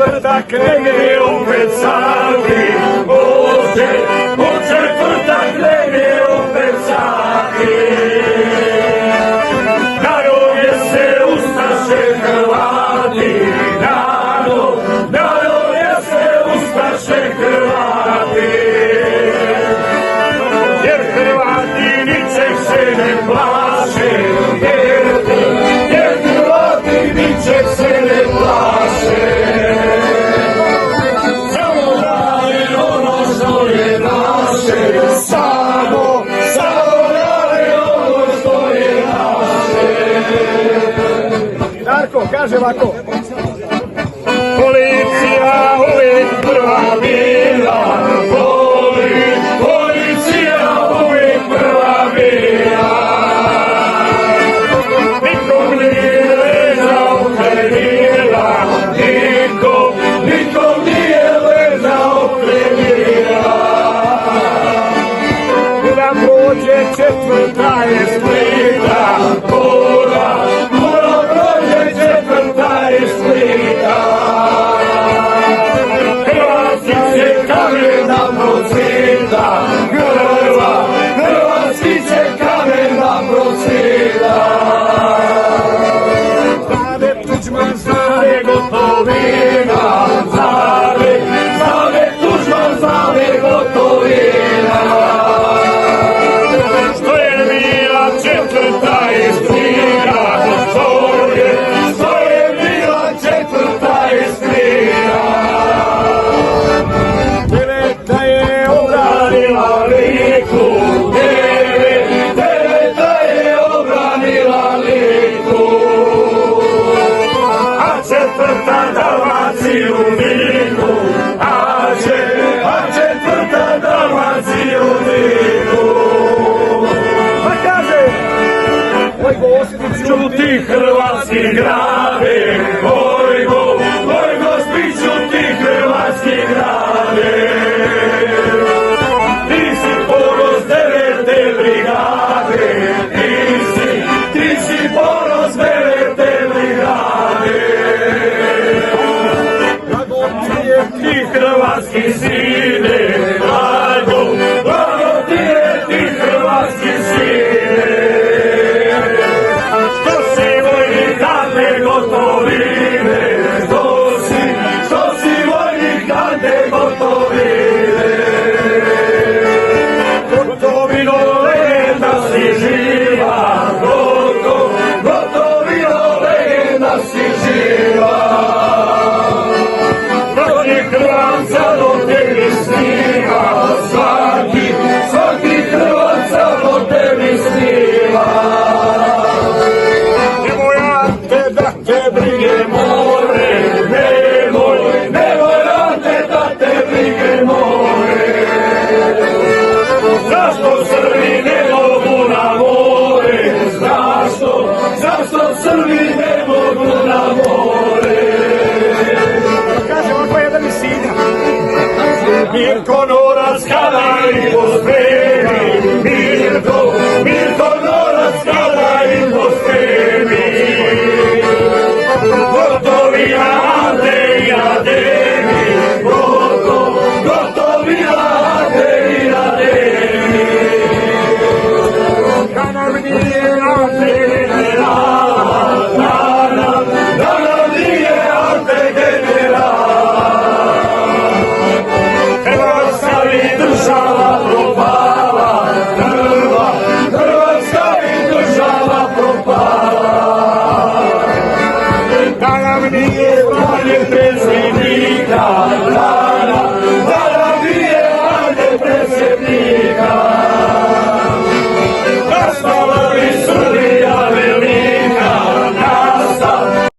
četvrtak negdje opet sati, u četvrtak negdje opet sati. Narodje se ustaše Hrvati, narodje se ustaše Hrvati. Jer Hrvati ničeg se ne plaše, jer Hrvati ničeg se ne plaše. Samo rade ono što je naše, samo rade ono što je naše. Darko, kaže ovako. Policija uvijek prva bila, policija uvijek prva bila. Nikom nije leđa okrenila, nikom nije leđa okrenila. Da prođe četvrta je Splita, mora prođe četvrta je Splita. Hrvatski će kamen da procvita, Hrvatski će kamen da procvita. Zade Tuđman, Zade Gotovina, Zade Tuđman, Zade Gotovina. Što je bila četvrta iz Knina, što je bila četvrta iz Knina. Deveta je obranila Liku, deveta je obranila Liku. A četvrta Dalmaciju diku, a četvrta Dalmaciju diku. Pa kaže, oj gostić, Čuti hrvatski grade, oj gosti, čuti hrvatski grade. Ti si ponos 9. brigade, ti si ponos 9. brigade. Ti hrvatski sine, blago ti je ti hrvatski sine. Što si vojnik Ante Gotovine, što si vojnik Ante Gotovine. Gotovino legenda si živa, Gotovino legenda si živa. Protiv Hrvatska do tebi snima, svaki Hrvatska do tebi snima. nemoj Ante da te brige More, nemoj Ante da te brige more. Zašto Srbi ne mogu na more? Zašto Srbi ne mogu na more? kaže ovako jedan iz Sinja. Mirko Norac kada ih pospremi, Mirko Norac kada ih pospremi. Gotovina Ante i Ademi, Gotovina Ante i Ademi. Kana mi nije Ante generala, da nam nije Ante generala. Hrvatska bi država propala, Hrvatska bi država propala. da nam nije